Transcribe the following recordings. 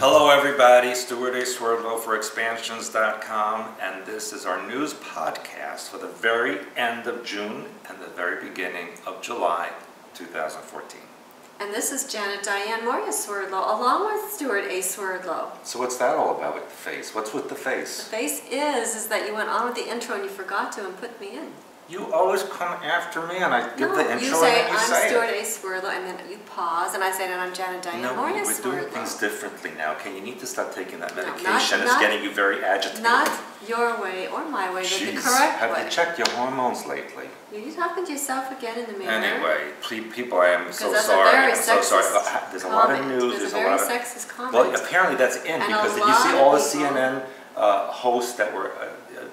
Hello everybody, Stewart and Janet Swerdlow for Expansions.com, and this is our news podcast for the very end of June and the very beginning of July 2014. And this is Janet Diane Moria Swerdlow, along with Stewart A. Swerdlow. So what's that all about with the face? What's with the face? The face is that you went on with the intro and you forgot to and put me in. You always come after me and I give the intro you say, and then you I'm say Stewart it. A. Swerdlow, and then you pause and I say, and I'm Janet Diane Moria Swerdlow. We're doing things differently now. Okay, you need to stop taking that medication. It's getting you very agitated. Not your way or my way, but the correct way. Have you checked your hormones lately? Are you talking to yourself again in the mirror? Anyway, people, I am so that's sorry. A very I'm so sorry. There's a lot of news. There's a very sexist comment. Well, apparently that's in because did you see all the CNN hosts that were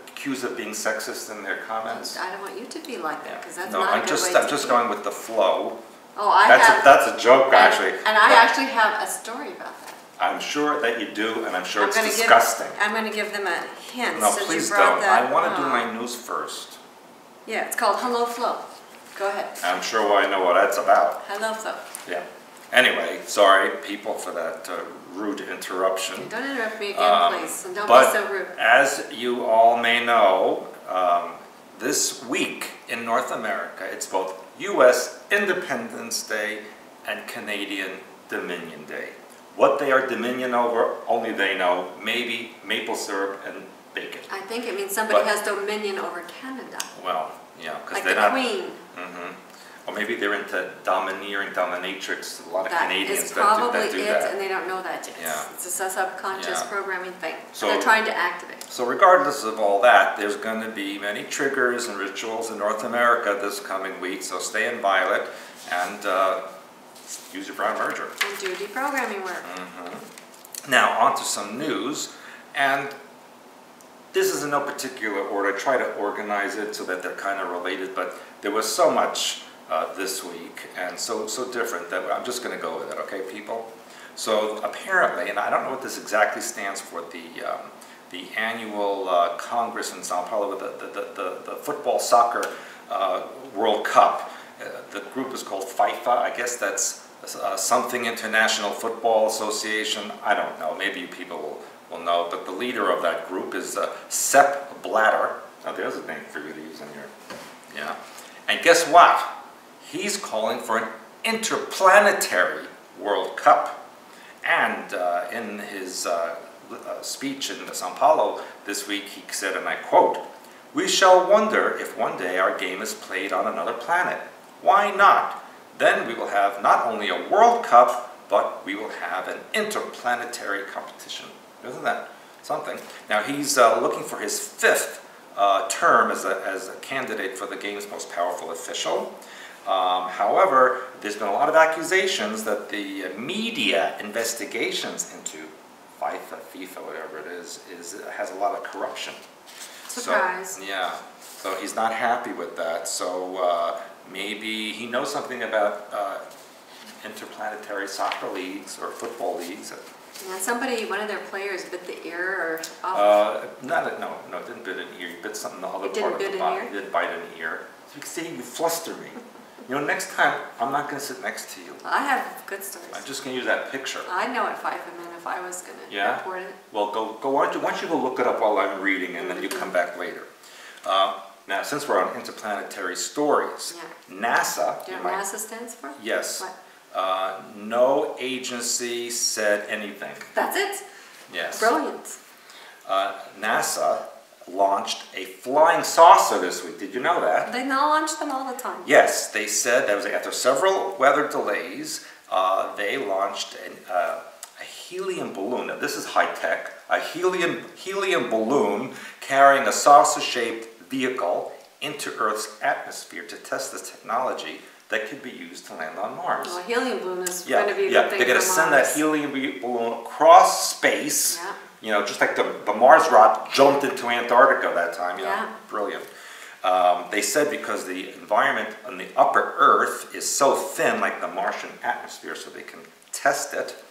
accused of being sexist in their comments? I don't want you to be like that because that's no, not I'm just going with the flow. Oh, that's a joke actually. And I actually have a story about that. I'm sure that you do, and I'm sure it's disgusting. I'm going to give them a hint. No, please don't. I want to do my news first. Yeah, it's called Hello Flo. Go ahead. I'm sure I know what that's about. Hello Flo. Yeah. Anyway, sorry people for that rude interruption. Don't interrupt me again, please, and don't be so rude. As you all may know, this week in North America, it's both U.S. Independence Day and Canadian Dominion Day. What they are Dominion over, only they know. Maybe maple syrup and bacon. I think it means somebody has dominion over Canada. Well, yeah, because like they're not. Queen. Or maybe they're into domineering, dominatrix. A lot of Canadians that do that. That is probably it, and they don't know that yet. Yeah. It's a subconscious programming thing. So they're trying to activate. So regardless of all that, there's going to be many triggers and rituals in North America this coming week. So stay in violet and use your brown merger. And do deprogramming work. Now on to some news, and this is in no particular order. I try to organize it so that they're kind of related, but there was so much this week and so different that I'm just going to go with it, okay, people? So apparently, and I don't know what this exactly stands for, the annual Congress in Sao Paulo, the football soccer World Cup. The group is called FIFA. I guess that's something International Football Association. I don't know. Maybe you people will know. But the leader of that group is Sepp Blatter. Now there's a name for you to use in here. Yeah. And guess what? He's calling for an interplanetary World Cup. And in his speech in Sao Paulo this week, he said, and I quote, "We shall wonder if one day our game is played on another planet. Why not? Then we will have not only a World Cup, but we will have an interplanetary competition." Isn't that something? Now he's looking for his fifth term as a candidate for the game's most powerful official. However, there's been a lot of accusations that the media investigations into FIFA, whatever it is has a lot of corruption. Surprise. So, yeah. So he's not happy with that. So maybe he knows something about interplanetary soccer leagues or football leagues. And one of their players bit the ear or no, it didn't bit an ear. He bit something in the other part of the body. He did bite an ear. So you can see, you fluster me. You know, next time, I'm not going to sit next to you. I have good stories. I'm just going to use that picture. I know what FIFA meant if I was going to report it. Well, why don't you go look it up while I'm reading, and then you come back later. Now, since we're on interplanetary stories, NASA... Do you know what NASA stands for? Yes. What? No agency said anything. That's it? Yes. Brilliant. NASA launched a flying saucer this week. Did you know that? They now launch them all the time. Yes, they said that was after several weather delays. They launched a helium balloon. Now this is high tech. A helium balloon carrying a saucer-shaped vehicle into Earth's atmosphere to test the technology that could be used to land on Mars. Well, a helium balloon is going to be a good thing for Mars. They're going to send that helium balloon across space. Yeah. You know, just like the Mars rock jumped into Antarctica that time. You know, brilliant. They said because the environment on the upper Earth is so thin, like the Martian atmosphere, so they can test it.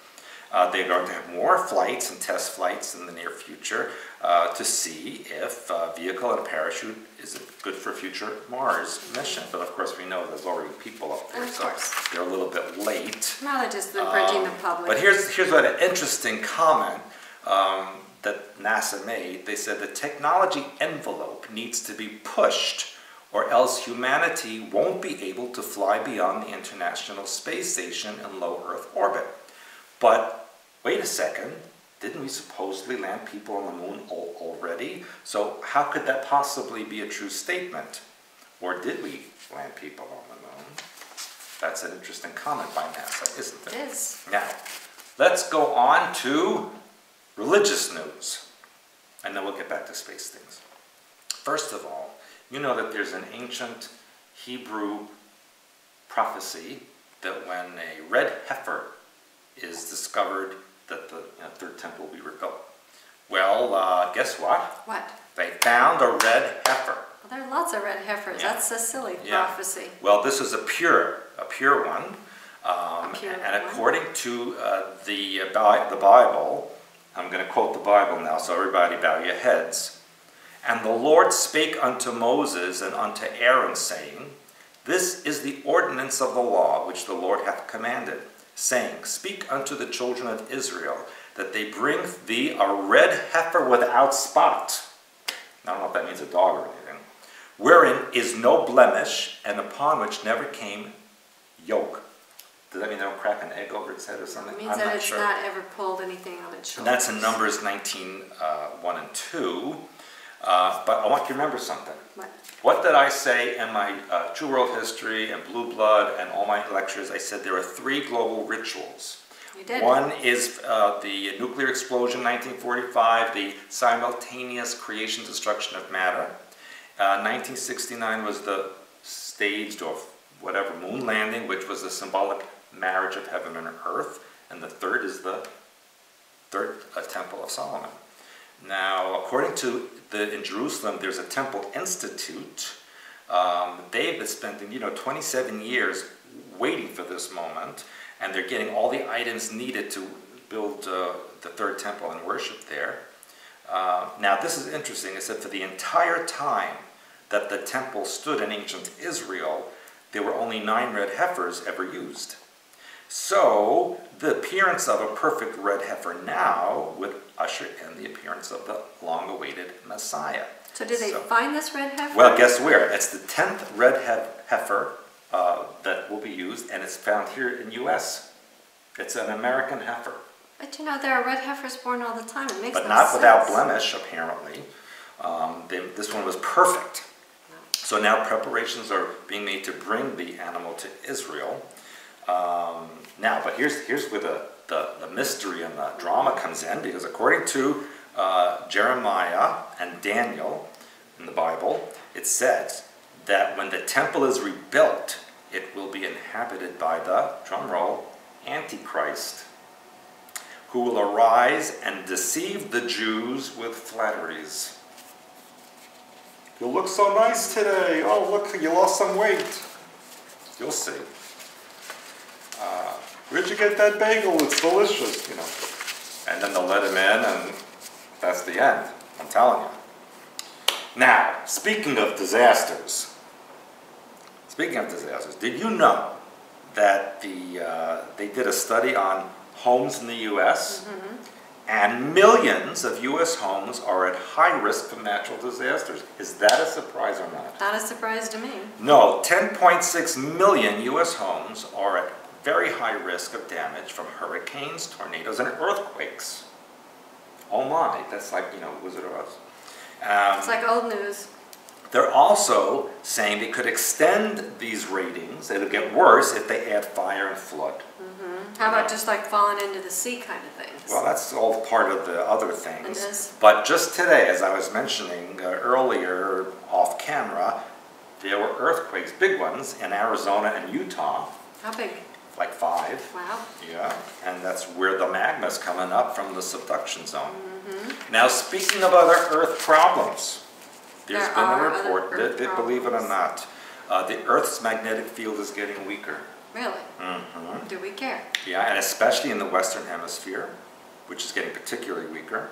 They're going to have more flights and test flights in the near future to see if vehicle and parachute is good for a future Mars mission. But of course, we know there's already people up there, so they're a little bit late. No, they're just imprinting the public. But here's what an interesting comment that NASA made. They said the technology envelope needs to be pushed, or else humanity won't be able to fly beyond the International Space Station in low Earth orbit. But wait a second, didn't we supposedly land people on the moon already? So how could that possibly be a true statement? Or did we land people on the moon? That's an interesting comment by NASA, isn't it? It is. Now, let's go on to religious news, and then we'll get back to space things. First of all, you know that there's an ancient Hebrew prophecy that when a red heifer is discovered, that the third temple will be rebuilt. Well, guess what? What? They found a red heifer. Well, there are lots of red heifers. Yeah. That's a silly prophecy. Well, this is a pure one. And one. according to the Bible, I'm going to quote the Bible now, so everybody bow your heads. And the Lord spake unto Moses and unto Aaron, saying, This is the ordinance of the law which the Lord hath commanded, saying, Speak unto the children of Israel, that they bring thee a red heifer without spot. I don't know if that means a dog or anything. Wherein is no blemish, and upon which never came yoke. Does that mean they don't crack an egg over its head or something? It means that it's not ever pulled anything on its shoulders. And that's in Numbers 19, 1 and 2. But I want you to remember something. What did I say in my True World History and Blue Blood and all my lectures? I said there are 3 global rituals. You did. One is the nuclear explosion, 1945, the simultaneous creation destruction of matter. 1969 was the staged or whatever moon landing, which was the symbolic marriage of heaven and earth. And the third is the third Temple of Solomon. Now, according to in Jerusalem, there's a Temple Institute. They've been spending, 27 years waiting for this moment, and they're getting all the items needed to build the third temple and worship there. Now, this is interesting. It said for the entire time that the temple stood in ancient Israel, there were only 9 red heifers ever used. So, the appearance of a perfect red heifer now would usher in the appearance of the long-awaited Messiah. So did they find this red heifer? Well, guess where? It's the 10th red heifer that will be used, and it's found here in U.S. It's an American heifer. But there are red heifers born all the time. It makes no sense. But not without blemish, apparently. This one was perfect. So now preparations are being made to bring the animal to Israel. But here's where the mystery and the drama comes in, because according to Jeremiah and Daniel in the Bible, it says that when the temple is rebuilt, it will be inhabited by the, drumroll, Antichrist, who will arise and deceive the Jews with flatteries. You look so nice today. Oh, look, you lost some weight. You'll see. Where'd you get that bagel? It's delicious, And then they'll let him in, and that's the end. I'm telling you. Now, speaking of disasters, did you know that they did a study on homes in the U.S., and millions of U.S. homes are at high risk from natural disasters? Is that a surprise or not? Not a surprise to me. No, 10.6 million U.S. homes are at very high risk of damage from hurricanes, tornadoes, and earthquakes. Oh my, that's like, Wizard of Oz. It's like old news. They're also saying they could extend these ratings. It'll get worse if they add fire and flood. How about just like falling into the sea kind of things? Well, that's all part of the other things. It is. But just today, as I was mentioning earlier off camera, there were earthquakes, big ones, in Arizona and Utah. How big? Like 5. Wow. Yeah, and that's where the magma's coming up from the subduction zone. Now, speaking of other Earth problems, there's been a report that, believe it or not, the Earth's magnetic field is getting weaker. Really? Mm-hmm. Do we care? Yeah, and especially in the Western Hemisphere, which is getting particularly weaker.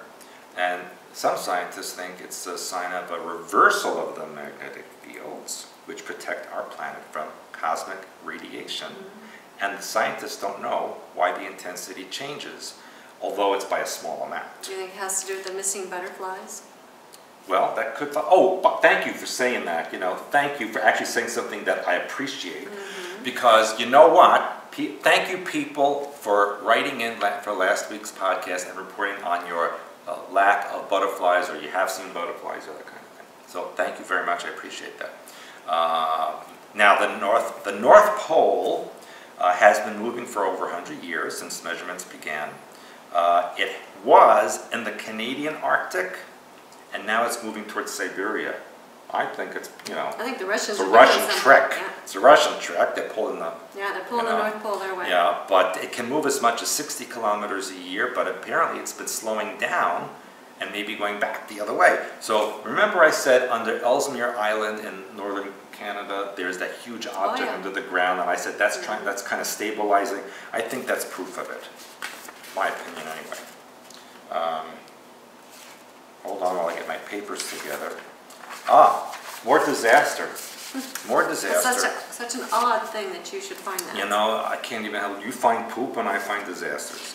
And some scientists think it's a sign of a reversal of the magnetic fields, which protect our planet from cosmic radiation. Mm-hmm. And the scientists don't know why the intensity changes, although it's by a small amount. Do you think it has to do with the missing butterflies? Well, that could... Oh, but thank you for saying that. You know, thank you for actually saying something that I appreciate. Mm-hmm. Because you know what? Thank you, people, for writing in for last week's podcast and reporting on your lack of butterflies, or you have seen butterflies, or that kind of thing. So thank you very much. I appreciate that. Now, the North Pole has been moving for over 100 years since measurements began. It was in the Canadian Arctic, and now it's moving towards Siberia. I think it's, you know... I think the Russians... It's a Russian trek. Yeah. It's a Russian trek. They're pulling the... Yeah, they're pulling the North Pole their way. Yeah, but it can move as much as 60 kilometers a year, but apparently it's been slowing down and maybe going back the other way. So remember I said under Ellesmere Island in northern Canada, there's that huge object under the ground, and I said that's that's kind of stabilizing. I think that's proof of it. My opinion, anyway. Hold on while I get my papers together. More disaster. More disaster. It's such an odd thing that you should find that. You know, I can't even help you find poop and I find disasters.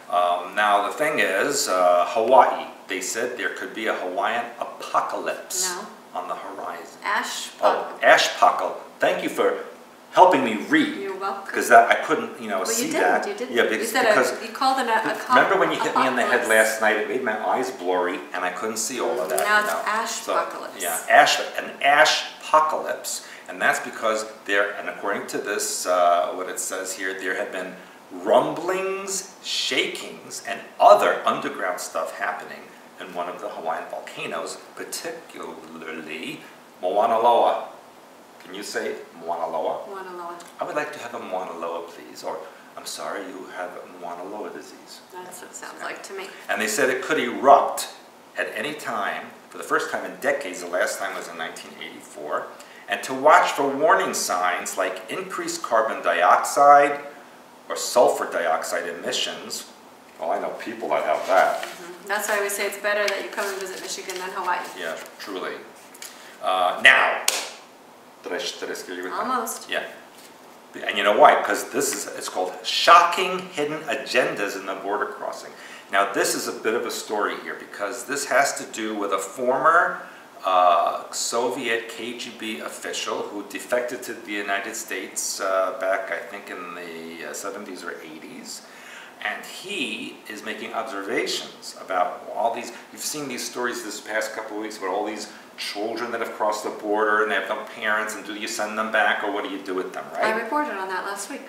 Now the thing is, Hawaii. They said there could be a Hawaiian apocalypse on the horizon. Ashpocalypse. Thank you for helping me read. You're welcome. Because I couldn't, you know, see that. You didn't. Yeah, because you called it a remember when you hit me in the head last night? It made my eyes blurry, and I couldn't see all of that. Now it's ashpocalypse. So, yeah, an ashpocalypse, and that's because there. And according to this, what it says here, there have been rumblings, shakings, and other underground stuff happening in one of the Hawaiian volcanoes, particularly Mauna Loa. Can you say Mauna Loa? Mauna Loa. I would like to have a Mauna Loa, please. Or, I'm sorry, you have Mauna Loa disease. That's what it sounds like to me. And they said it could erupt at any time, for the first time in decades. The last time was in 1984. And to watch for warning signs like increased carbon dioxide or sulfur dioxide emissions. Well, I know people that have that. Mm-hmm. That's why we say it's better that you come and visit Michigan than Hawaii. Yeah, truly. Now, did I scare you with that? Almost. Yeah. And you know why? Because it's called Shocking Hidden Agendas in the Border Crossing. Now this is a bit of a story here because this has to do with a former Soviet KGB official who defected to the United States back, I think, in the 70s or 80s. And he is making observations about all these, you've seen these stories this past couple of weeks about all these children that have crossed the border and they have no parents, and do you send them back or what do you do with them, right? I reported on that last week.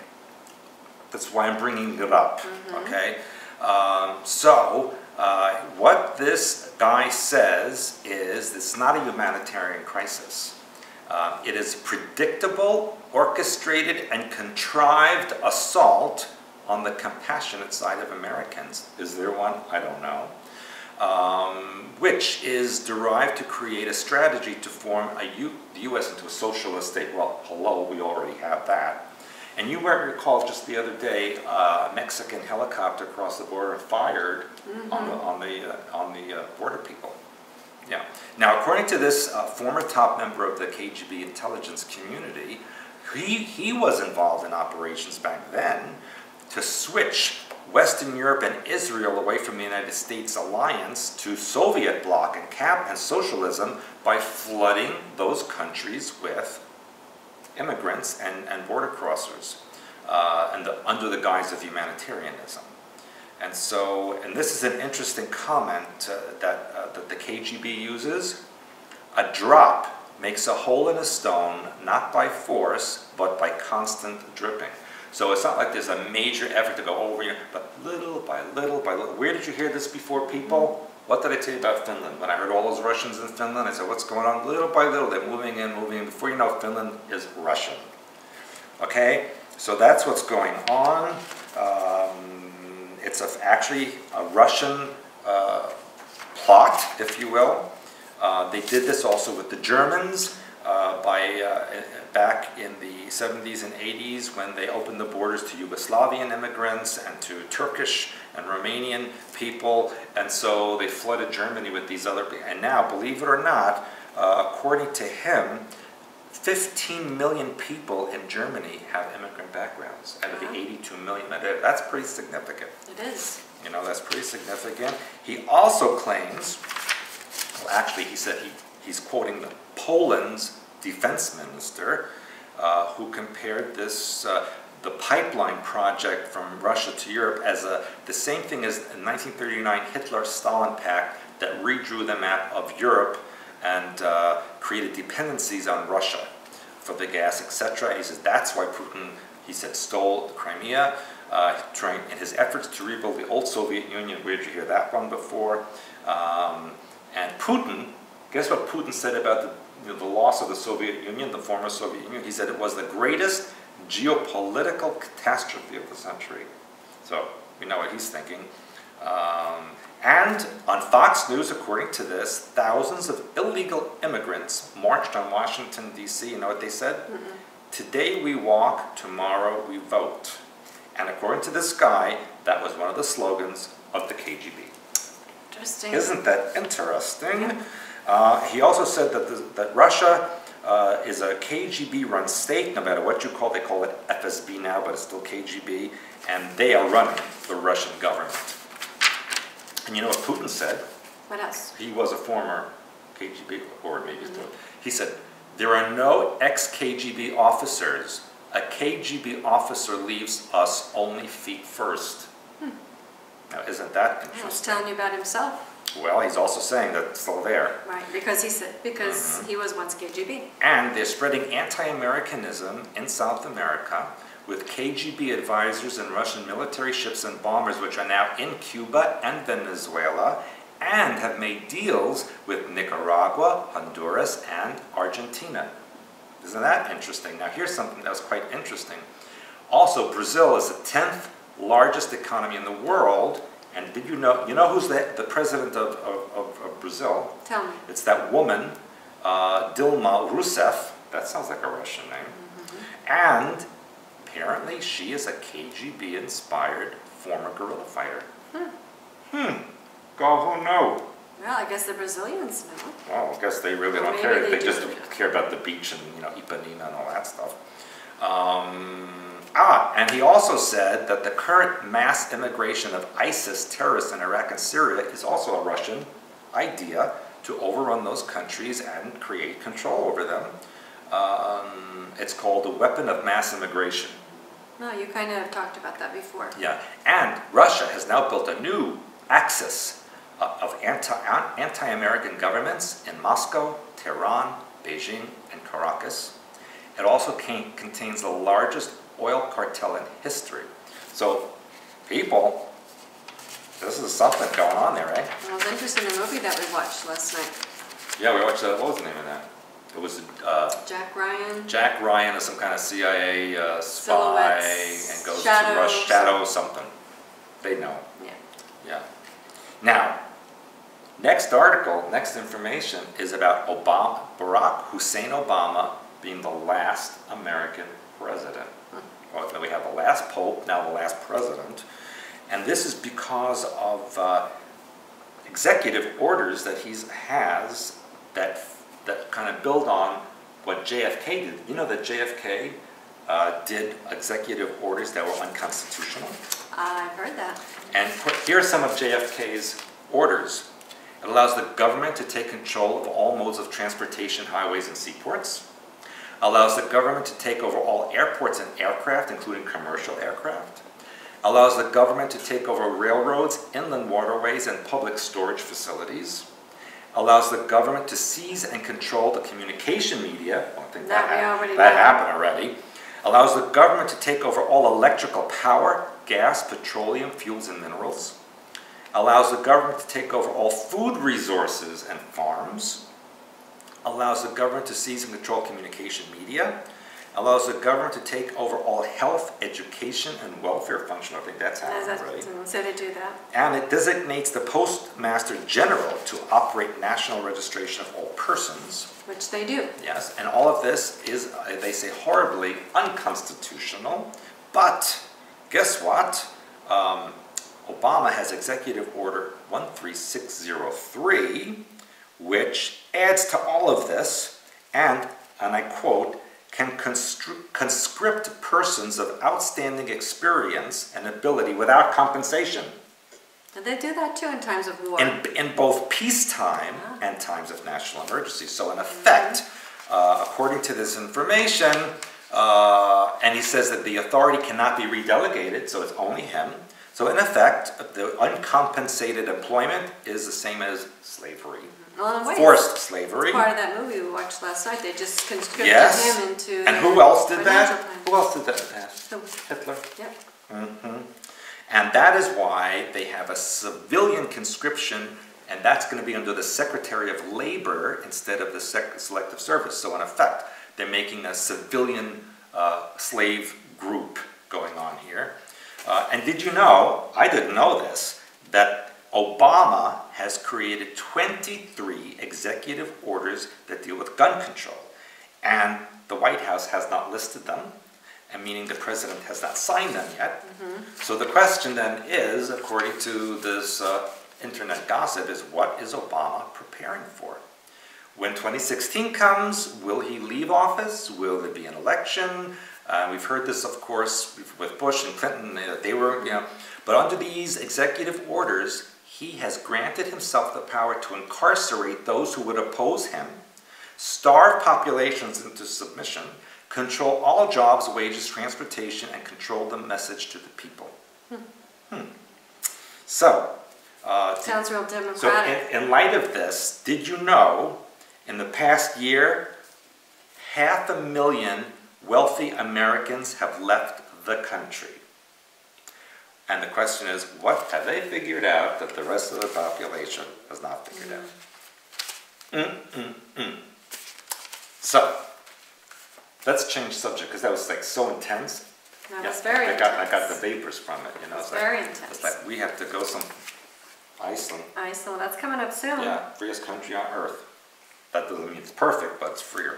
That's why I'm bringing it up, okay? What this guy says is it's not a humanitarian crisis. It is predictable, orchestrated, and contrived assault on the compassionate side of Americans. Is there one? I don't know. Which is derived to create a strategy to form the U.S. into a socialist state. Well, hello, we already have that. And you might recall just the other day, a Mexican helicopter crossed the border and fired on the border people. Yeah. Now, according to this former top member of the KGB intelligence community, he was involved in operations back then to switch Western Europe and Israel away from the United States alliance to Soviet bloc and socialism by flooding those countries with immigrants and border crossers under the guise of humanitarianism. And this is an interesting comment that the KGB uses. A drop makes a hole in a stone, not by force, but by constant dripping. So it's not like there's a major effort to go over here, but little by little by little. Where did you hear this before, people? What did I tell you about Finland? When I heard all those Russians in Finland, I said, what's going on? Little by little, they're moving in, moving in. Before you know, Finland is Russian. Okay? So that's what's going on. It's actually a Russian plot, if you will. They did this also with the Germans. back in the 70s and 80s when they opened the borders to Yugoslavian immigrants and to Turkish and Romanian people, and so they flooded Germany with these other people. And now, believe it or not, according to him, 15 million people in Germany have immigrant backgrounds out of the 82 million. That's pretty significant. It is. You know, that's pretty significant. He also claims, well, actually, he said he's quoting Poland's defense minister, who compared this, the pipeline project from Russia to Europe as the same thing as in 1939 Hitler-Stalin pact that redrew the map of Europe and created dependencies on Russia for the gas, etc. He says that's why Putin, he said, stole the Crimea in his efforts to rebuild the old Soviet Union. Where did you hear that one before? And Putin, guess what Putin said about the loss of the Soviet Union, the former Soviet Union? He said it was the greatest geopolitical catastrophe of the century. So we know what he's thinking. And on Fox News, according to this, thousands of illegal immigrants marched on Washington, D.C. You know what they said? Mm-mm. Today we walk, tomorrow we vote. And according to this guy, that was one of the slogans of the KGB. Interesting. Isn't that interesting? Yeah. He also said that Russia is a KGB-run state, no matter what you call it. They call it FSB now, but it's still KGB, and they are running the Russian government. And you know what Putin said? What else? He was a former KGB, or maybe still. He said, there are no ex-KGB officers. A KGB officer leaves us only feet first. Now, isn't that interesting? He's telling you about himself. Well, he's also saying that it's still there. Right, because he was once KGB. And they're spreading anti-Americanism in South America with KGB advisors and Russian military ships and bombers, which are now in Cuba and Venezuela, and have made deals with Nicaragua, Honduras, and Argentina. Isn't that interesting? Now, here's something that was quite interesting. Also, Brazil is the 10th largest economy in the world. And did you know who's the president of Brazil? Tell me. It's that woman, Dilma Rousseff. That sounds like a Russian name. Mm-hmm. And apparently she is a KGB-inspired former guerrilla fighter. Go who know? Well, I guess the Brazilians know. Well, I guess they really don't care. They just care about the beach and Ipanema and all that stuff. And he also said that the current mass immigration of ISIS terrorists in Iraq and Syria is also a Russian idea to overrun those countries and create control over them. It's called the weapon of mass immigration. No, you kind of talked about that before. Yeah, and Russia has now built a new axis of anti-American governments in Moscow, Tehran, Beijing, and Caracas. It also contains the largest oil cartel in history. So, people, this is something going on there, right? Well, it was interesting, the movie that we watched last night. Yeah, we watched, what was the name of that? It was Jack Ryan. Jack Ryan is some kind of CIA spy and goes to Russia. Shadow something. They know. Yeah. Yeah. Now, next article, next information is about Barack Hussein Obama being the last American president. Well, we have the last pope, now the last president. And this is because of executive orders that he has that kind of build on what JFK did. You know that JFK did executive orders that were unconstitutional? I've heard that. And here are some of JFK's orders. It allows the government to take control of all modes of transportation, highways, and seaports. Allows the government to take over all airports and aircraft, including commercial aircraft. Allows the government to take over railroads, inland waterways, and public storage facilities. Allows the government to seize and control the communication media. I don't think that happened already. Allows the government to take over all electrical power, gas, petroleum, fuels, and minerals. Allows the government to take over all food resources and farms. Allows the government to seize and control communication media, allows the government to take over all health, education, and welfare function. I think that's happening, right? So they do that. And it designates the Postmaster General to operate national registration of all persons. Which they do. Yes, and all of this is, they say, horribly unconstitutional. But guess what? Obama has Executive Order 13603, which adds to all of this, and I quote, can conscript persons of outstanding experience and ability without compensation. And they do that too in times of war. In both peacetime and times of national emergency. So in effect, according to this information, and he says that the authority cannot be redelegated, so it's only him. So in effect, the uncompensated employment is the same as slavery. Well, in a way, forced slavery. It's part of that movie we watched last night. They just conscripted him into. And who else did that? Who else did that? Hitler. Yep. And that is why they have a civilian conscription, and that's going to be under the Secretary of Labor instead of the Selective Service. So in effect, they're making a civilian slave group going on here. And did you know, I didn't know this, that Obama has created 23 executive orders that deal with gun control. And the White House has not listed them, and meaning the president has not signed them yet. So the question then is, according to this internet gossip, is what is Obama preparing for? When 2016 comes, will he leave office? Will there be an election? We've heard this, of course, with Bush and Clinton. They were, but under these executive orders, he has granted himself the power to incarcerate those who would oppose him, starve populations into submission, control all jobs, wages, transportation, and control the message to the people. So, sounds real democratic. So in light of this, did you know in the past year, 500,000 wealthy Americans have left the country? And the question is, what have they figured out that the rest of the population has not figured out? So, let's change subject, because that was like so intense. That was very intense. I got the vapors from it. It's very intense. It's like we have to go some Iceland. Iceland, that's coming up soon. Yeah, freest country on earth. That doesn't mean it's perfect, but it's freer.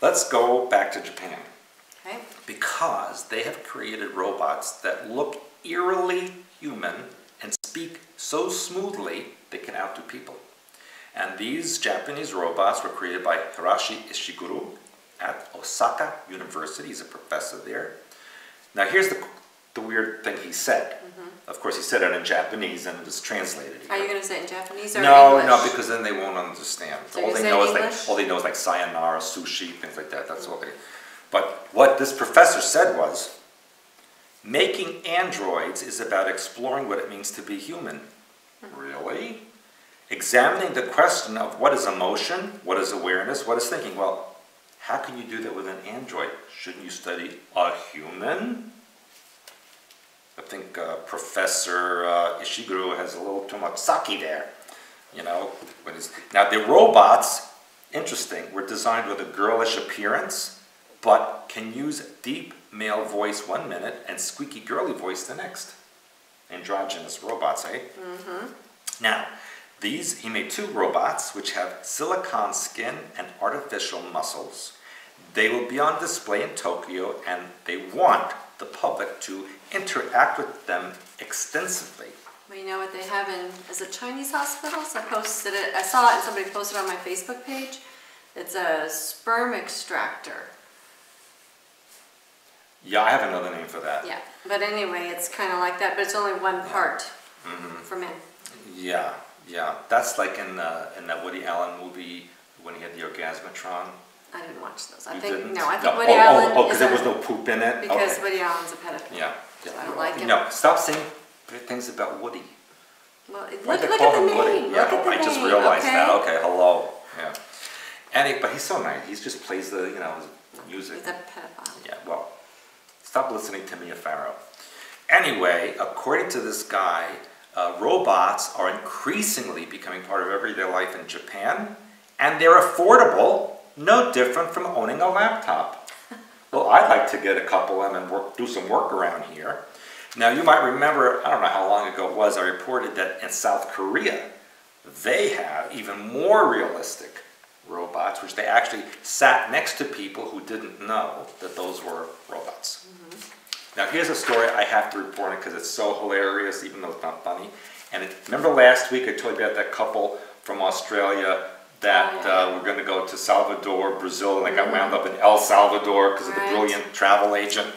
Let's go back to Japan. Okay. Because they have created robots that look eerily human and speak so smoothly they can outdo people. And these Japanese robots were created by Hirashi Ishiguro at Osaka University. He's a professor there. Now here's the weird thing he said. Of course, he said it in Japanese and it was translated here. Are you going to say it in Japanese or No, English? no, because then they won't understand. So all you they say know is English? all they know is like sayonara, sushi, things like that. That's all they. But what this professor said was, making androids is about exploring what it means to be human. Really? Examining the question of what is emotion, what is awareness, what is thinking. Well, how can you do that with an android? Shouldn't you study a human? I think Professor Ishiguro has a little too much sake there. Now the robots, interesting, were designed with a girlish appearance, but can use deep male voice 1 minute and squeaky girly voice the next. Androgynous robots, eh? Now, he made 2 robots which have silicone skin and artificial muscles. They will be on display in Tokyo, and they want the public to interact with them extensively. Well, you know what they have is it Chinese hospitals? I posted it, I saw it and somebody posted it on my Facebook page. It's a sperm extractor. Yeah, I have another name for that. Yeah, but anyway, it's kind of like that, but it's only one part for men. Yeah, that's like in that Woody Allen movie when he had the Orgasmatron. I didn't watch those. I think didn't? Woody Allen. Because there was no poop in it. Because Woody Allen's a pedophile. Yeah. So I don't like him. No, stop saying things about Woody. Well, Why'd they look call at the him name. Woody? Yeah, Look at the I just name, realized okay? that. Okay, hello. Yeah. But he's so nice. He just plays the his music. He's a pedophile. Yeah. Well, stop listening to Mia Farrow. Anyway, according to this guy, robots are increasingly becoming part of everyday life in Japan, and they're affordable, no different from owning a laptop. Well, I'd like to get a couple of them and do some work around here. Now, you might remember, I don't know how long ago it was, I reported that in South Korea, they have even more realistic robots, which they actually sat next to people who didn't know that those were robots. Now, here's a story I have to report on because it's so hilarious, even though it's not funny. And remember last week I told you about that couple from Australia that were going to go to Salvador, Brazil, and they got wound up in El Salvador because of the brilliant travel agent.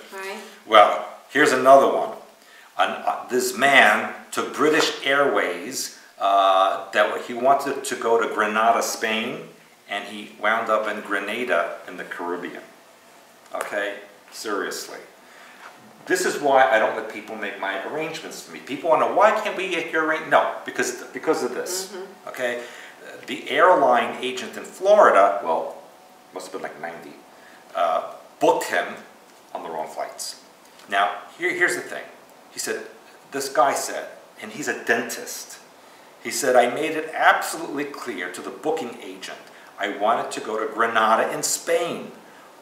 Well, here's another one. This man took British Airways that he wanted to go to Granada, Spain, and he wound up in Grenada in the Caribbean. Okay? Seriously. This is why I don't let people make my arrangements for me. People want to know, why can't we get your arrangement? No, because of this. Okay? The airline agent in Florida, well, must have been like 90, booked him on the wrong flights. Now, here's the thing. He said, this guy said, and he's a dentist, he said, I made it absolutely clear to the booking agent I wanted to go to Granada in Spain.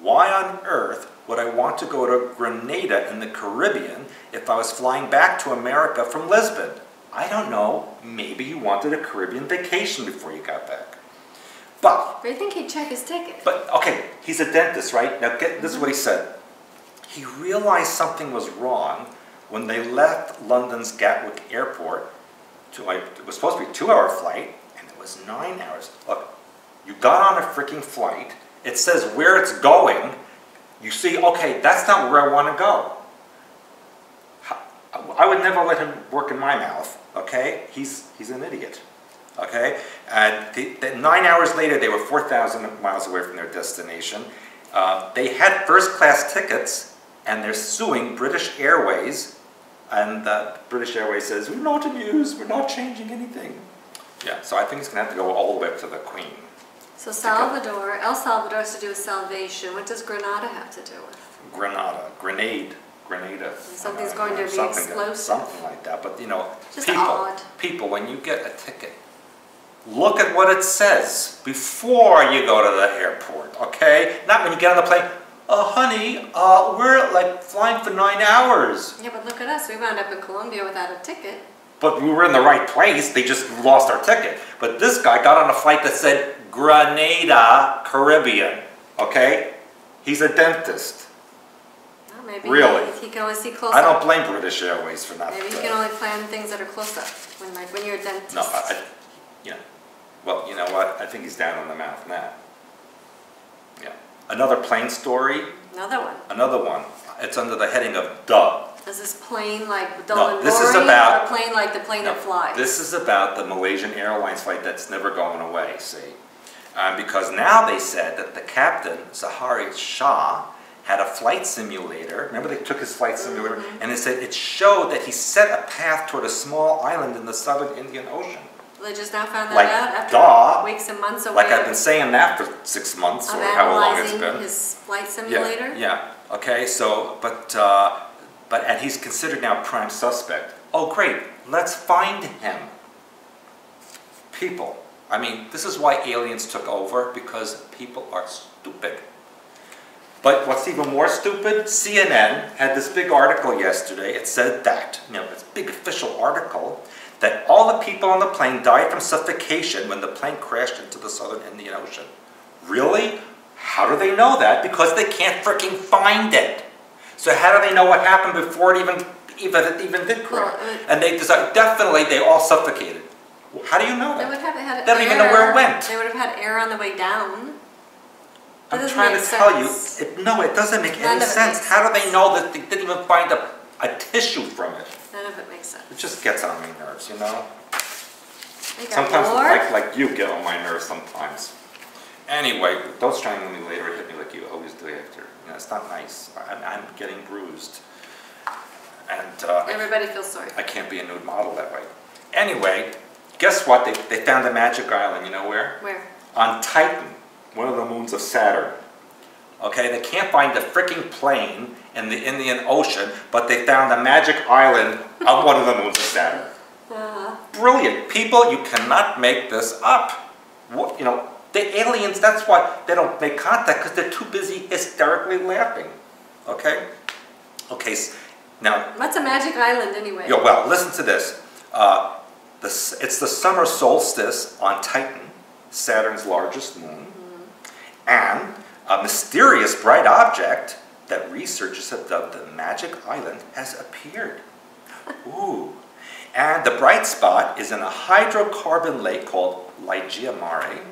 Why on earth would I want to go to Grenada in the Caribbean if I was flying back to America from Lisbon? I don't know. Maybe you wanted a Caribbean vacation before you got back. But I think he'd check his ticket. But, okay, he's a dentist, right? Now, this is what he said. He realized something was wrong when they left London's Gatwick Airport. It was supposed to be a 2-hour flight, and it was 9 hours. Look, you got on a freaking flight. It says where it's going. You see, okay, that's not where I want to go. I would never let him work in my mouth, okay? He's an idiot, okay? And 9 hours later, they were 4,000 miles away from their destination. They had first-class tickets, and they're suing British Airways. And British Airways says, we're not amused, we're not changing anything. Yeah, so I think it's going to have to go all the way up to the Queen. So El Salvador has to do with salvation. What does Grenada have to do with? Grenada. Something's going to be explosive. Something like that. But you know, just odd. People, when you get a ticket, look at what it says before you go to the airport, okay? Not when you get on the plane. Honey, we're like flying for 9 hours. Yeah, but look at us. We wound up in Colombia without a ticket. But we were in the right place. They just lost our ticket. But this guy got on a flight that said Grenada, Caribbean. Okay? He's a dentist. Well, maybe really? he can only see close I up. don't blame British Airways for not. Maybe he can only plan things that are close up. When you're a dentist. No, well, you know what? I think he's down on the mouth now. Yeah. Another plane story. Another one. It's under the heading of duh. Is this plane like dull and this is boring, about, or a plane like the plane that flies? This is about the Malaysian Airlines flight that's never going away, see? Because now they said that the captain, Zahari Shah, had a flight simulator. Remember they took his flight simulator? And they said it showed that he set a path toward a small island in the southern Indian Ocean. They just now found that out after weeks and months away. Like I've been saying that for 6 months or however long it's been. His flight simulator? Yeah. Okay, so, and he's considered now prime suspect. Oh, great. Let's find him. People. I mean, this is why aliens took over, because people are stupid. But what's even more stupid, CNN had this big article yesterday. It said that, this big official article, that all the people on the plane died from suffocation when the plane crashed into the southern Indian Ocean. Really? How do they know that? Because they can't freaking find it. So how do they know what happened before it even did crash? And they decided, definitely they all suffocated. Well, how do you know that? They would have had they don't even know where it went. They would have had air on the way down. I'm trying to tell you, it doesn't make any sense. How do they know that they didn't even find a tissue from it? None of it makes sense. It just gets on my nerves, you know? Sometimes, like you get on my nerves sometimes. Anyway, don't strangle me later or hit me like you always do after. It's not nice. I'm getting bruised. And everybody feels sorry. I can't be a nude model that way. Anyway, guess what? They found a magic island. You know where? Where? On Titan, one of the moons of Saturn. Okay, they can't find a freaking plane in the Indian Ocean, but they found a magic island on one of the moons of Saturn. Brilliant. People, you cannot make this up. The aliens, that's why they don't make contact, because they're too busy hysterically laughing. Okay? Okay, now... What's a magic island anyway? Yeah, well, listen to this. It's the summer solstice on Titan, Saturn's largest moon, and a mysterious bright object that researchers have dubbed the Magic Island has appeared. Ooh. And the bright spot is in a hydrocarbon lake called Ligeia Mare,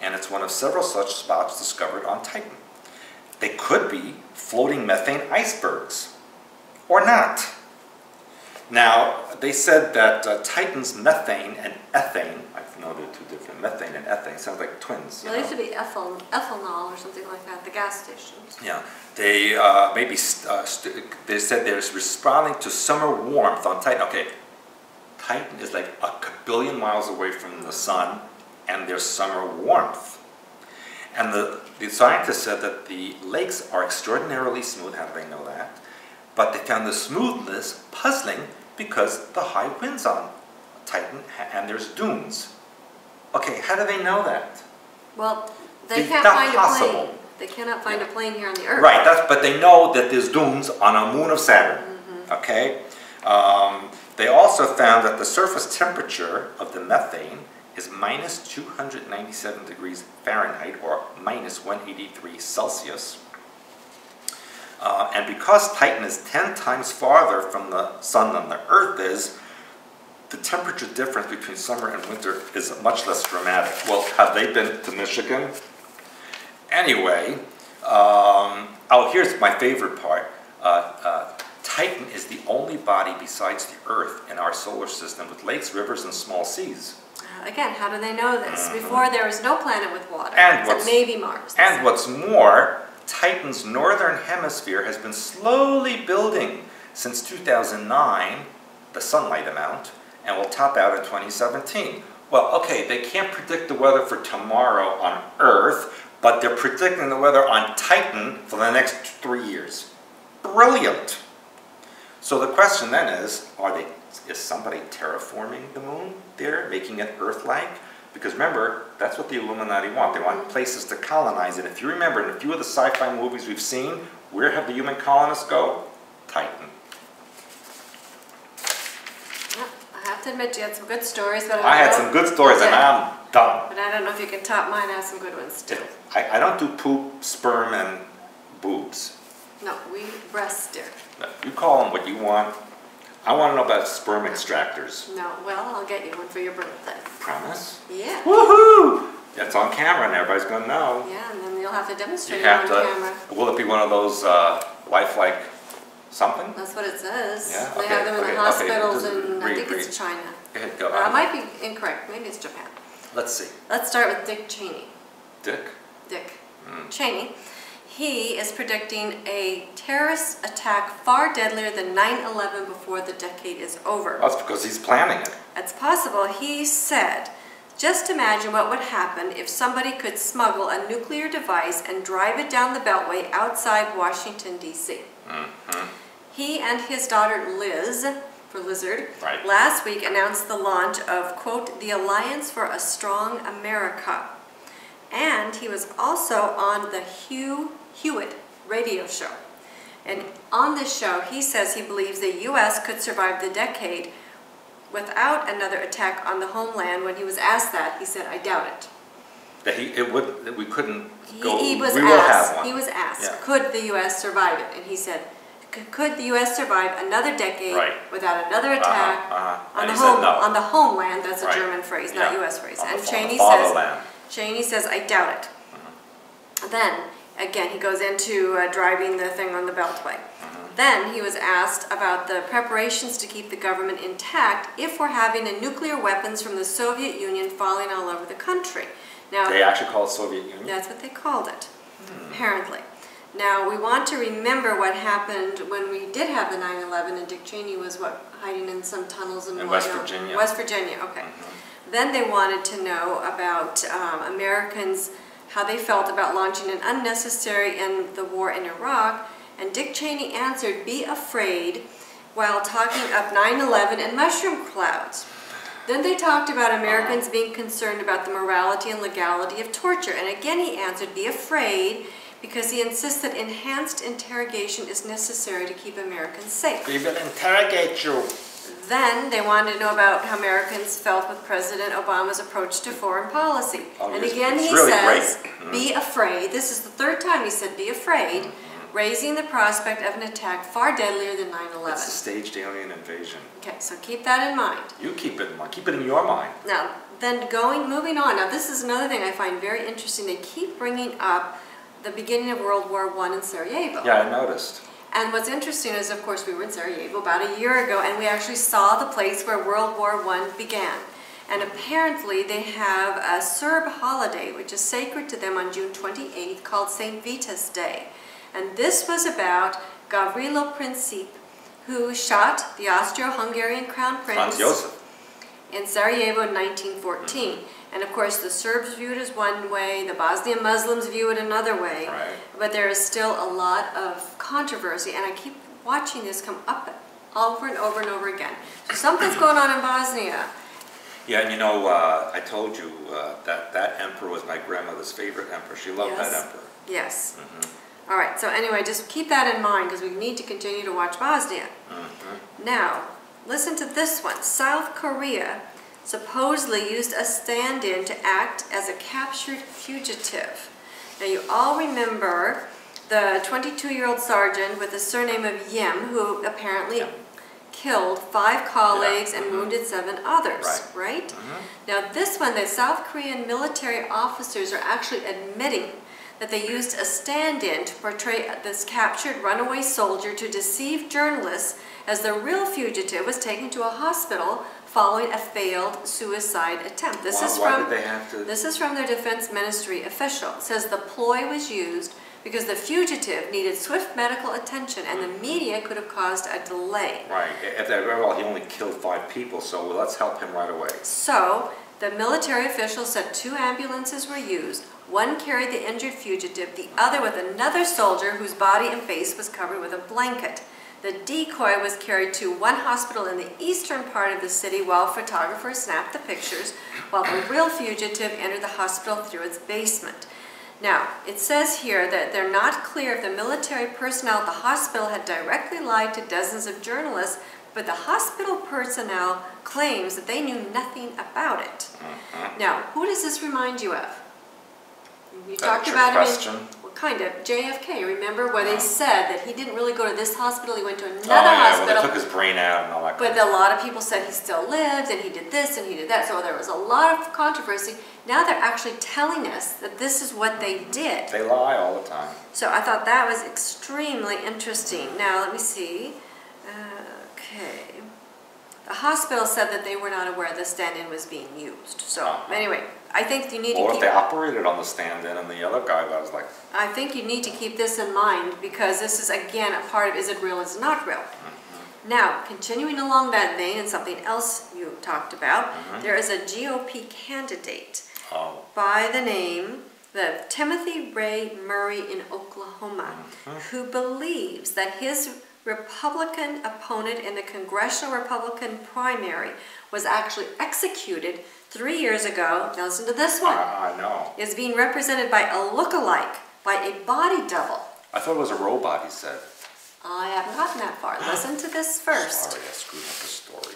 and it's one of several such spots discovered on Titan. They could be floating methane icebergs, or not. Now, they said that Titan's methane and ethane, I know they're two different, methane and ethane, sounds like twins. Well, they used to be ethanol or something like that, the gas stations. Yeah, they they said they're responding to summer warmth on Titan. Okay, Titan is like a billion miles away from the sun, and there's summer warmth. And the scientists said that the lakes are extraordinarily smooth. How do they know that? But they found the smoothness puzzling because the high winds on Titan and there's dunes. Okay, how do they know that? Well, they It's can't not find a possible. plane. They cannot find a plane here on the Earth. Right, but they know that there's dunes on a moon of Saturn. Okay? They also found that the surface temperature of the methane is minus 297 degrees Fahrenheit or minus 183 Celsius. And because Titan is 10 times farther from the sun than the Earth is, the temperature difference between summer and winter is much less dramatic. Well, have they been to Michigan? Anyway, oh, here's my favorite part. Titan is the only body besides the Earth in our solar system with lakes, rivers, and small seas. Again, how do they know this? Before, there was no planet with water, And except maybe Mars. And what's more, Titan's northern hemisphere has been slowly building since 2009, the sunlight amount, and will top out in 2017. Well, okay, they can't predict the weather for tomorrow on Earth, but they're predicting the weather on Titan for the next 3 years. Brilliant! So the question then is somebody terraforming the moon there, making it Earth-like? Because remember, that's what the Illuminati want. They want places to colonize it. If you remember, in a few of the sci-fi movies we've seen, where have the human colonists go? Titan. Yeah, I have to admit, you had some good stories, but I had some good stories, and I'm done. But I don't know if you can top mine. I have some good ones too. I don't do poop, sperm, and boobs. No, we breast steer. You call them what you want. I want to know about sperm extractors. No, well, I'll get you one for your birthday. Promise? Yeah. Woohoo! It's on camera and everybody's going to know. Yeah, and then you'll have to demonstrate You it have on to, camera. will it be one of those lifelike something? That's what it says. Yeah, They okay, have them in okay, the hospitals okay. in, I think it's China. Go ahead, go. I might be incorrect. Maybe it's Japan. Let's see. Let's start with Dick Cheney. Dick? Dick Cheney. He is predicting a terrorist attack far deadlier than 9/11 before the decade is over. That's because he's planning it. It's possible. He said, just imagine what would happen if somebody could smuggle a nuclear device and drive it down the Beltway outside Washington, D.C. He and his daughter Liz, for Lizard, Right. last week announced the launch of, quote, the Alliance for a Strong America. And he was also on the Hugh Hewitt radio show. And on this show, he says he believes the U.S. could survive the decade without another attack on the homeland. When he was asked that, he said, I doubt it. That we couldn't go, He was we asked, will have one. He was asked, Yeah. could the U.S. survive it? And he said, could the U.S. survive another decade Right. without another attack And he said no. on the homeland? That's a Right. German phrase, not Yeah. U.S. phrase. On And the Cheney fatherland. says, I doubt it. Then, again, he goes into driving the thing on the Beltway. Then he was asked about the preparations to keep the government intact if we're having a nuclear weapons from the Soviet Union falling all over the country. Now, They actually call it Soviet Union? that's what they called it, apparently. Now, we want to remember what happened when we did have the 9/11, and Dick Cheney was, what, hiding in some tunnels in West Virginia. West Virginia, okay. Then they wanted to know about Americans, how they felt about launching an unnecessary in the war in Iraq, and Dick Cheney answered, be afraid, while talking up 9/11 and mushroom clouds. Then they talked about Americans being concerned about the morality and legality of torture, and again he answered, be afraid, because he insists that enhanced interrogation is necessary to keep Americans safe. We will interrogate you. Then they wanted to know about how Americans felt with President Obama's approach to foreign policy. Oh, and yes, again he really says, great. be afraid. This is the third time he said, be afraid, raising the prospect of an attack far deadlier than 9/11. It's a staged alien invasion. Okay, so keep that in mind. You keep it in mind. Keep it in your mind. Now, then moving on. Now, this is another thing I find very interesting. They keep bringing up the beginning of World War I in Sarajevo. Yeah, I noticed. And what's interesting is, of course, we were in Sarajevo about a year ago, and we actually saw the place where World War I began. And apparently they have a Serb holiday, which is sacred to them on June 28th, called St. Vitus Day. And this was about Gavrilo Princip, who shot the Austro-Hungarian Crown Prince Franz Josef. in Sarajevo in 1914. And of course the Serbs view it as one way, the Bosnian Muslims view it another way, Right. but there is still a lot of controversy, and I keep watching this come up over and over and over again. So something's going on in Bosnia. Yeah, and you know, I told you that emperor was my grandmother's favorite emperor. She loved Yes. that emperor. Yes. All right, so anyway, just keep that in mind because we need to continue to watch Bosnia. Now, listen to this one. South Korea supposedly used a stand-in to act as a captured fugitive. Now, you all remember the 22-year-old sergeant with the surname of Yim, who apparently killed 5 colleagues and wounded 7 others, right? Now, this one, the South Korean military officers are actually admitting that they used a stand-in to portray this captured runaway soldier to deceive journalists as the real fugitive was taken to a hospital following a failed suicide attempt. This is from their defense ministry official. It says the ploy was used because the fugitive needed swift medical attention and the media could have caused a delay. Right. Well, he only killed 5 people, so let's help him right away. So the military official said 2 ambulances were used. One carried the injured fugitive, the other with another soldier whose body and face was covered with a blanket. The decoy was carried to one hospital in the eastern part of the city while photographers snapped the pictures, while the real fugitive entered the hospital through its basement. Now, it says here that they're not clear if the military personnel at the hospital had directly lied to dozens of journalists, but the hospital personnel claims that they knew nothing about it. Now, who does this remind you of? You talked about it in, well, kind of, JFK, remember, where they said that he didn't really go to this hospital, he went to another hospital. Well, they took his brain out and all that. But a lot of people said he still lived, and he did this, and he did that, so there was a lot of controversy. Now they're actually telling us that this is what they did. They lie all the time. So I thought that was extremely interesting. Now, let me see. Okay. The hospital said that they were not aware the stand-in was being used. So, anyway, I think you need to keep... Or if they operated on the stand-in and the other guy was like... I think you need to keep this in mind because this is, again, a part of is it real, is it not real? Now, continuing along that vein and something else you talked about, there is a GOP candidate by the name of Timothy Ray Murray in Oklahoma who believes that his Republican opponent in the Congressional Republican primary was actually executed 3 years ago. Now listen to this one. I know. Is being represented by a look-alike, by a body double. I thought it was a robot, he said. I haven't gotten that far. Listen to this first. Sorry, I screwed up the story.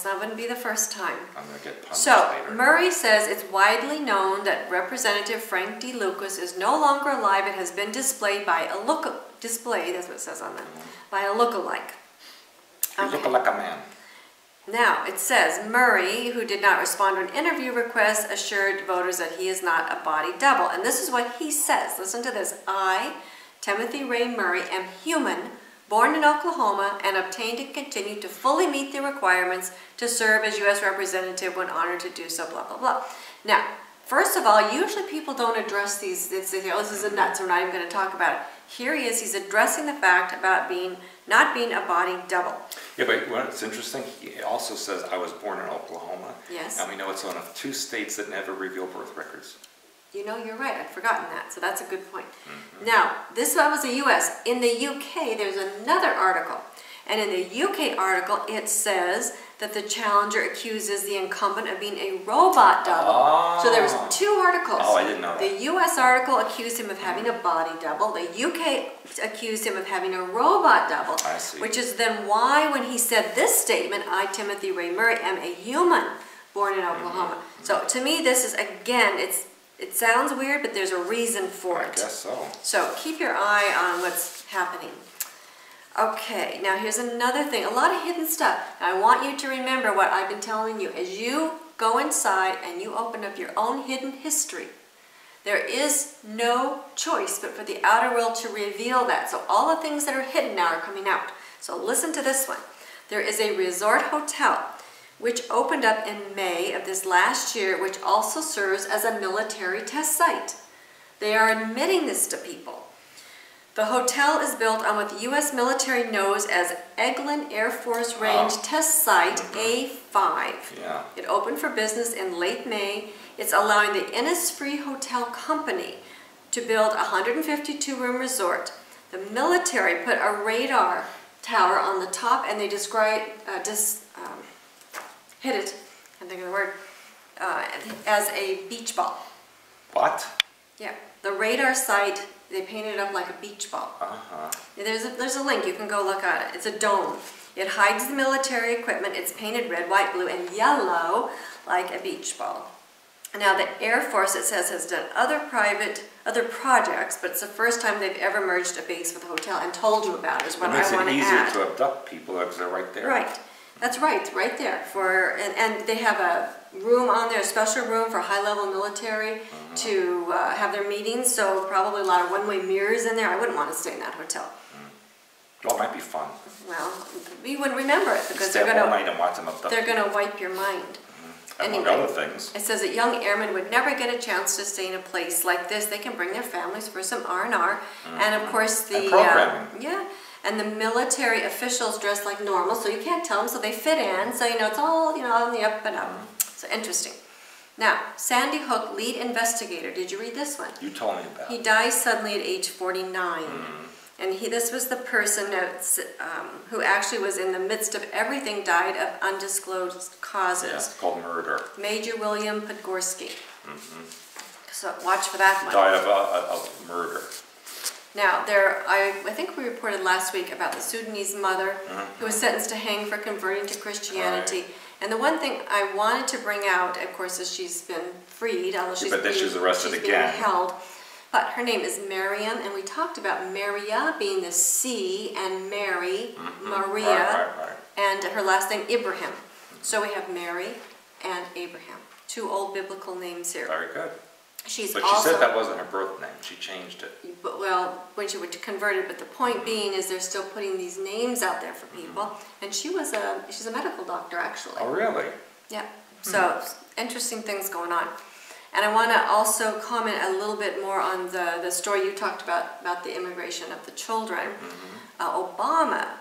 That wouldn't be the first time. I'm going to get punished So, later. Murray says it's widely known that Representative Frank D. Lucas is no longer alive and has been displayed by a that's what it says on that, by a look-alike. You look like a man. Now, it says, Murray, who did not respond to an interview request, assured voters that he is not a body double. And this is what he says. Listen to this. I, Timothy Ray Murray, am human, born in Oklahoma, and obtained and continue to fully meet the requirements to serve as U.S. Representative when honored to do so, blah, blah, blah. Now, first of all, usually people don't address these, they say, oh, this is a nut, so we're not even going to talk about it. Here he is, he's addressing the fact about not being a body double. Yeah, but what's interesting, he also says, I was born in Oklahoma. Yes. And we know it's one of 2 states that never reveal birth records. You know, you're right, I'd forgotten that, so that's a good point. Now, this one was the U.S. In the U.K., there's another article, And in the UK article, it says that the challenger accuses the incumbent of being a robot double. Oh. So there was 2 articles. Oh, I didn't know that. The US article accused him of having a body double. The UK accused him of having a robot double. I see. Which is then why when he said this statement, I, Timothy Ray Murray, am a human born in Oklahoma. So to me, this is, again, it sounds weird, but there's a reason for it. I guess so. So keep your eye on what's happening. Okay, now here's another thing, a lot of hidden stuff. Now I want you to remember what I've been telling you. As you go inside and you open up your own hidden history, there is no choice but for the outer world to reveal that. So all the things that are hidden now are coming out. So listen to this one. There is a resort hotel which opened up in May of this last year, which also serves as a military test site. They are admitting this to people. The hotel is built on what the U.S. military knows as Eglin Air Force Range Test Site A5. Yeah. It opened for business in late May. It's allowing the Innisfree Hotel Company to build a 152-room resort. The military put a radar tower on the top, and they hit it, I can't think of the word, as a beach ball. What? Yeah, the radar site, they painted it up like a beach ball. Uh-huh. There's a link, you can go look at it. It's a dome. It hides the military equipment. It's painted red, white, blue, and yellow like a beach ball. Now the Air Force, it says, has done other projects, but it's the first time they've ever merged a base with a hotel and told you about it, is what I want to add. It makes it easier to abduct people because they're right there. Right. That's right there. And they have a room on there, a special room for high-level military to have their meetings, so probably a lot of one-way mirrors in there. I wouldn't want to stay in that hotel. Well, it might be fun. Well, you wouldn't remember it because Stay up all night and watch them abduct. they're going to wipe your mind. Among other things. It says that young airmen would never get a chance to stay in a place like this. They can bring their families for some R&R. And of course the... programming. And the military officials dress like normal, so you can't tell them, so they fit in. So, it's all, on the up and up. So interesting. Now, Sandy Hook lead investigator. Did you read this one? You told me about it. He dies suddenly at age 49. And this was the person who actually was in the midst of everything, died of undisclosed causes. Yeah, it's called murder. Major William Podgorski. So watch for that one. Died of murder. Now, I think we reported last week about the Sudanese mother who was sentenced to hang for converting to Christianity. Right. And the one thing I wanted to bring out, of course, is she's been freed, although she's arrested again. Being held. But her name is Mariam, and we talked about Maria being the C, and Mary, Maria, and her last name Ibrahim. So we have Mary and Abraham, 2 old biblical names here. Very good. But she also, said that wasn't her birth name. She changed it. Well, when she was converted, but the point being is they're still putting these names out there for people. And she's a medical doctor, actually. Oh, really? Yeah. So interesting things going on. And I want to also comment a little bit more on the story you talked about the immigration of the children. Obama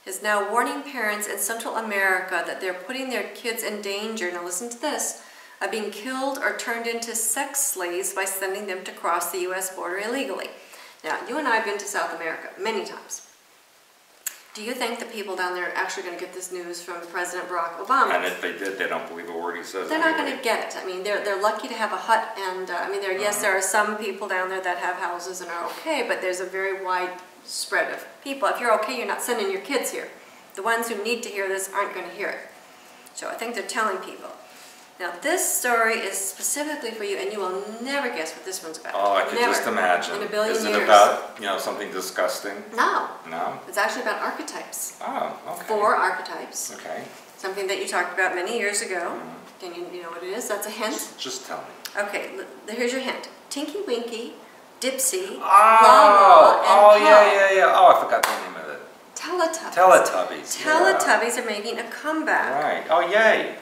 is now warning parents in Central America that they're putting their kids in danger. Now listen to this. Of being killed or turned into sex slaves by sending them to cross the U.S. border illegally. Now, you and I have been to South America many times. Do you think the people down there are actually going to get this news from President Barack Obama? And if they did, they don't believe a word he says. They're not going to get it. I mean, they're lucky to have a hut, and yes, there are some people down there that have houses and are okay, but there's a very wide spread of people. If you're okay, you're not sending your kids here. The ones who need to hear this aren't going to hear it. So I think they're telling people. Now this story is specifically for you, and you will never guess what this one's about. Oh, I can just imagine. In a billion years. Is it about, something disgusting? No. No? It's actually about archetypes. Oh, okay. 4 archetypes. Okay. Something that you talked about many years ago. Can you know what it is? That's a hint? Just tell me. Okay, here's your hint. Tinky Winky, Dipsy, Oh, and yeah. Oh, I forgot the name of it. Teletubbies. Teletubbies. Are making a comeback. Right. Oh, yay.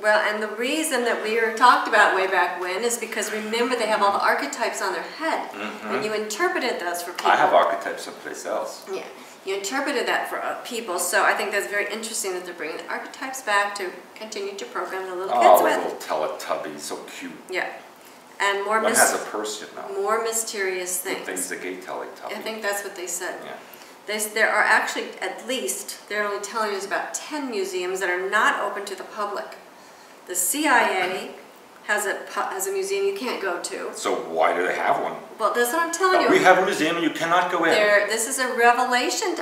Well, and the reason that we talked about way back when is because remember they have all the archetypes on their head. And you interpreted those for people. I have archetypes someplace else. Yeah, you interpreted that for people, so I think that's very interesting that they're bringing the archetypes back to continue to program the little kids with. Oh, little Teletubbies, so cute. Yeah, and One has a purse, more mysterious things. Things the gay Teletubbies. I think that's what they said. Yeah. There are actually at least, they're only telling us about 10 museums that are not open to the public. The CIA has a museum you can't go to. So why do they have one? Well, that's what I'm telling you. We have a museum and you cannot go in. This is a revelation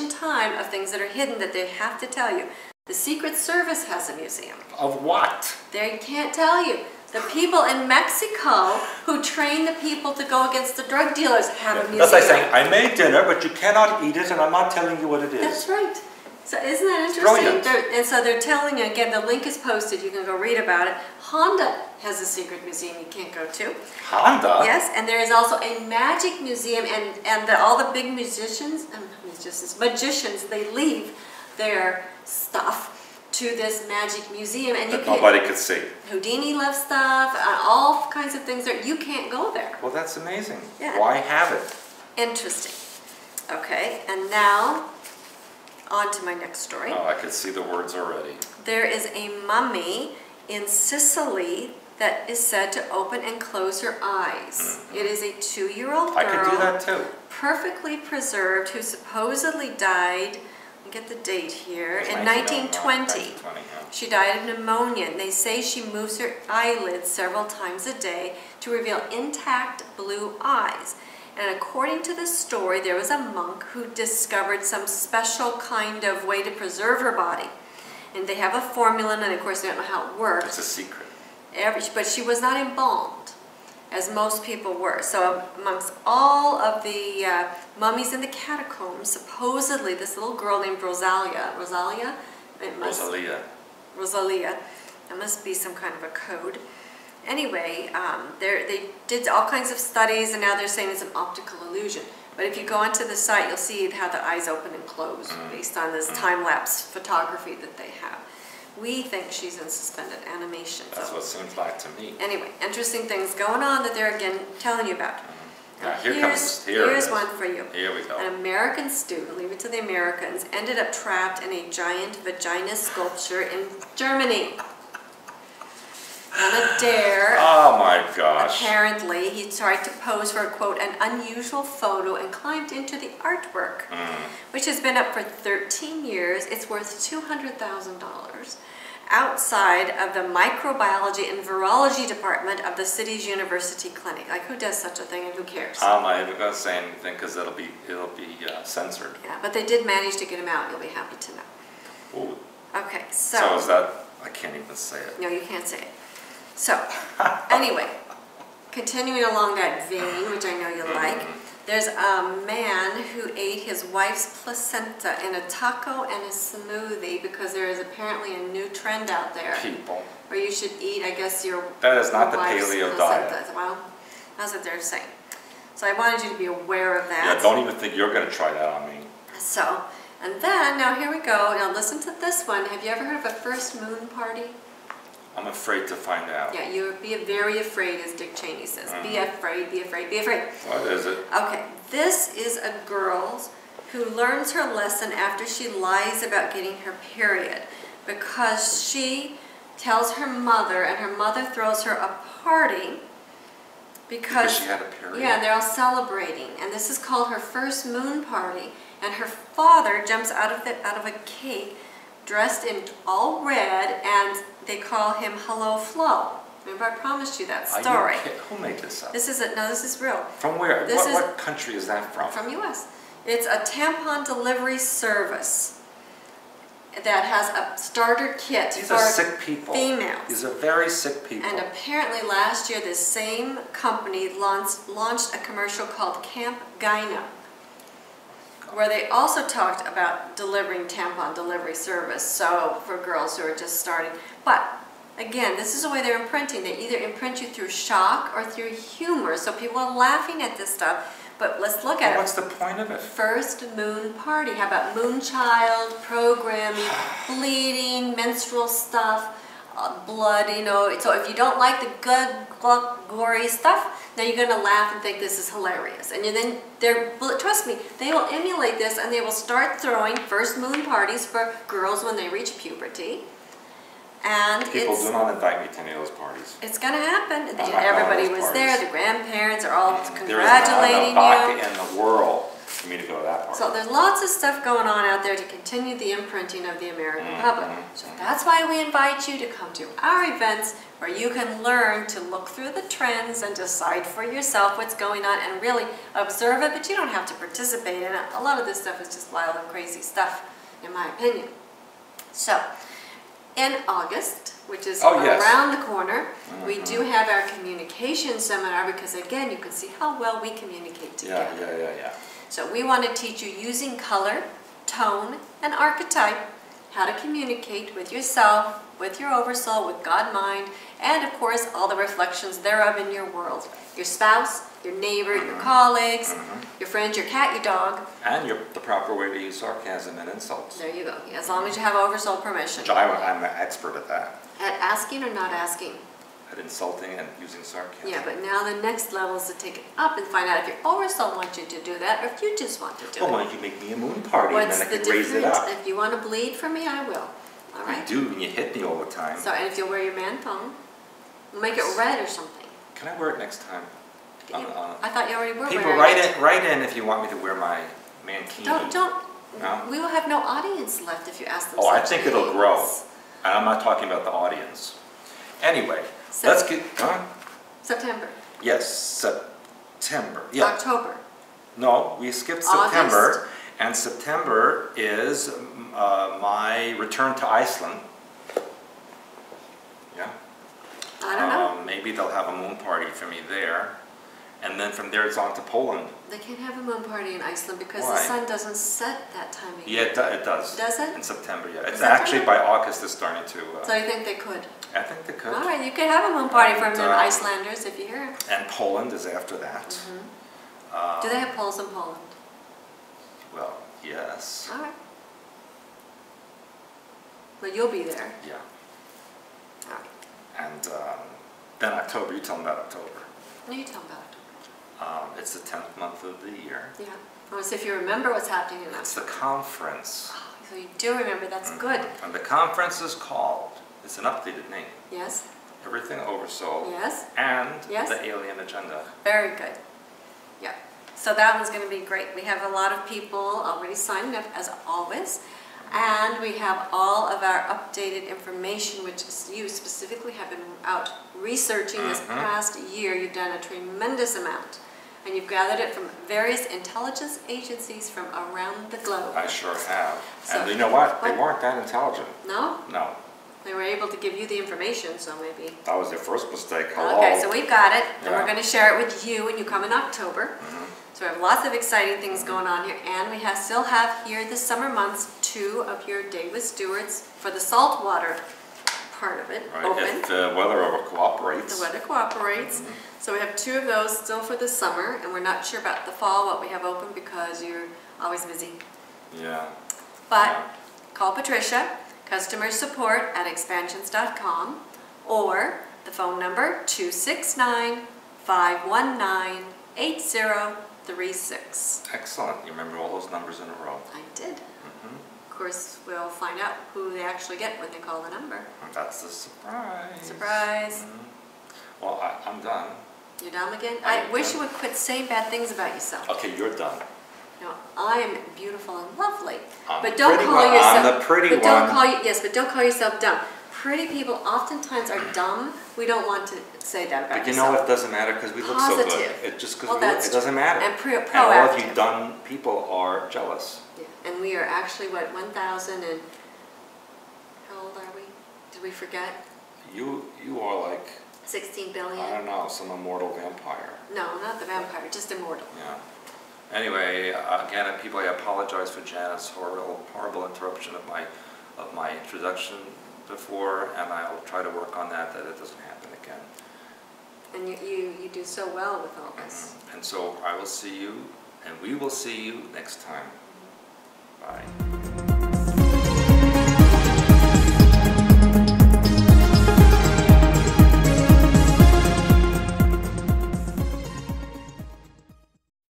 time of things that are hidden that they have to tell you. The Secret Service has a museum. Of what? They can't tell you. The people in Mexico who train the people to go against the drug dealers have a museum. That's like saying, I made dinner, but you cannot eat it, and I'm not telling you what it is. That's right. So isn't that interesting? Brilliant. And so they're telling you, again, the link is posted, you can go read about it. Honda has a secret museum you can't go to. Honda? Yes, and there is also a magic museum, and all the big magicians, they leave their stuff to this magic museum, and that nobody could see. Houdini left stuff, all kinds of things there. You can't go there. Well, that's amazing. Yeah. Why have it? Interesting. Okay, and now on to my next story. Oh, I could see the words already. There is a mummy in Sicily that is said to open and close her eyes. It is a 2-year-old girl. I could do that too. Perfectly preserved, who supposedly died. Get the date here, in 1920. Yeah. She died of pneumonia, and they say she moves her eyelids several times a day to reveal intact blue eyes. And according to the story, there was a monk who discovered some special kind of way to preserve her body. And they have a formula, and of course they don't know how it works. It's a secret. But she was not embalmed, as most people were. So amongst all of the mummies in the catacombs, supposedly this little girl named Rosalia, that must be some kind of a code. Anyway, they did all kinds of studies, and now they're saying it's an optical illusion. But if you go onto the site, you'll see how the eyes open and close based on this time-lapse photography that they have. We think she's in suspended animation. That's what it seems like to me. Anyway, interesting things going on that they're again telling you about. Now, here's one for you. Here we go. An American student, leave it to the Americans, ended up trapped in a giant vagina sculpture in Germany. On a dare. Oh my gosh. Apparently, he tried to pose for, quote, an unusual photo and climbed into the artwork, which has been up for 13 years. It's worth $200,000 outside of the microbiology and virology department of the city's university clinic. Like, who does such a thing and who cares? I'm not even going to say anything because it'll be censored. Yeah, but they did manage to get him out. You'll be happy to know. Ooh. Okay, So is that, I can't even say it. No, you can't say it. So, anyway, continuing along that vein, which I know you like, there's a man who ate his wife's placenta in a taco and a smoothie because there is apparently a new trend out there. People. Where you should eat, I guess, your That is not the wife's paleo placenta. diet. Well, that's what they're saying. So I wanted you to be aware of that. Yeah, don't even think you're going to try that on me. So, and then, now here we go. Now listen to this one. Have you ever heard of a first moon party? I'm afraid to find out. Yeah, you would be very afraid, as Dick Cheney says. Be afraid, be afraid, be afraid. What is it? Okay, this is a girl who learns her lesson after she lies about getting her period because she tells her mother, and her mother throws her a party because she had a period? Yeah, they're all celebrating, and this is called her first moon party, and her father jumps out of a cake dressed in all red, and they call him Hello Flo. Remember, I promised you that story. Who made this up? This is real. From where? What country is that from? From U.S. It's a tampon delivery service that has a starter kit These for are sick people. Females. These are very sick people. And apparently last year, this same company launched a commercial called Camp Gyna, where they also talked about delivering tampon delivery service, so for girls who are just starting. But again, this is the way they're imprinting. They either imprint you through shock or through humor, so people are laughing at this stuff. But let's look at it. What's the point of it? First moon party. How about moonchild, programming, bleeding, menstrual stuff, blood, you know. So if you don't like the good, gory stuff, then you're going to laugh and think this is hilarious. And then trust me, they will emulate this, and they will start throwing first moon parties for girls when they reach puberty. And people do not invite me to any of those parties. It's going to happen. Everybody was there. The grandparents are all congratulating you. There is not a in the world for me to go to that party. So there's lots of stuff going on out there to continue the imprinting of the American public. So that's why we invite you to come to our events where you can learn to look through the trends and decide for yourself what's going on and really observe it, but you don't have to participate in it. A lot of this stuff is just wild and crazy stuff, in my opinion. So, in August, which is around the corner, we do have our communication seminar because, again, you can see how well we communicate together. Yeah. So we want to teach you using color, tone, and archetype how to communicate with yourself, with your oversoul, with God mind, and of course all the reflections thereof in your world. Your spouse, your neighbor, your colleagues, your friends, your cat, your dog. And the proper way to use sarcasm and insults. There you go. As long as you have oversoul permission. Which I'm an expert at that. At asking or not asking? At insulting and using sarcasm. Yeah, but now the next level is to take it up and find out if your oversoul wants you to do that or if you just want to do it. Well, why don't you make me a moon party and then I can raise it up? If you want to bleed for me, I will. All right? You do, and you hit me all the time. So, and if you'll wear your man thong, we'll make it red or something. Can I wear it next time? I thought you already were people wearing it. People, write in if you want me to wear my mankini. No? We will have no audience left if you ask them. Oh, I think it'll grow. And I'm not talking about the audience. Anyway, let's get on. September. Yes, September. Yeah. October. No, we skipped September. And September is my return to Iceland. Yeah. I don't know. Maybe they'll have a moon party for me there. And then from there it's on to Poland. They can't have a moon party in Iceland because the sun doesn't set that time of year. Yeah, it does. Does it? In September, yeah. It's actually by August it's starting to... So you think they could? I think they could. All right, you could have a moon party from them Icelanders if you're here. And Poland is after that. Do they have poles in Poland? Well, yes. All right. Well, you'll be there. Yeah. All right. And then October, you tell them about October. No, you tell them about October. It's the 10th month of the year. Yeah. Well, so if you remember what's happening in October. It's the conference. Oh, so you do remember, that's good. And the conference is called, it's an updated name. Yes. Everything Oversoul. Yes. And the Alien Agenda. Very good. Yeah. So that one's going to be great. We have a lot of people already signing up, as always. And we have all of our updated information, which you specifically have been out researching this past year. You've done a tremendous amount. And you've gathered it from various intelligence agencies from around the globe. I sure have. So, and you know what? They weren't that intelligent. No? No. They were able to give you the information, so maybe... That was their first mistake. Hello. Okay, so we've got it. And we're going to share it with you when you come in October. So we have lots of exciting things going on here. And we still have here this summer months 2 of your Day with Stewards for the saltwater part of it open. If the weather cooperates. The weather cooperates. So we have 2 of those still for the summer, and we're not sure about the fall, what we have open, because you're always busy. Yeah. But call Patricia, customer support at expansions.com, or the phone number 269-519-8036. Excellent. You remember all those numbers in a row. I did. Of course, we'll find out who they actually get when they call the number. That's the surprise. Surprise. Well, I'm done. You're done again? I wish you would quit saying bad things about yourself. Okay, you're done. No, I am beautiful and lovely. But don't call yourself. I'm the pretty one. But don't call yourself dumb. Pretty people oftentimes are dumb. We don't want to say that about But you know what? It doesn't matter because we look so good. It just because it doesn't matter. And proactive. And all of you dumb people are jealous. Yeah. And we are actually what, 1,000 and how old are we? Did we forget? You are like 16 billion. I don't know, some immortal vampire. No, not the vampire, just immortal. Yeah. Anyway, again, people, I apologize for Janet's horrible interruption of my introduction before, and I'll try to work on that it doesn't happen again. And you do so well with all this. And so I will see you, and we will see you next time. Bye.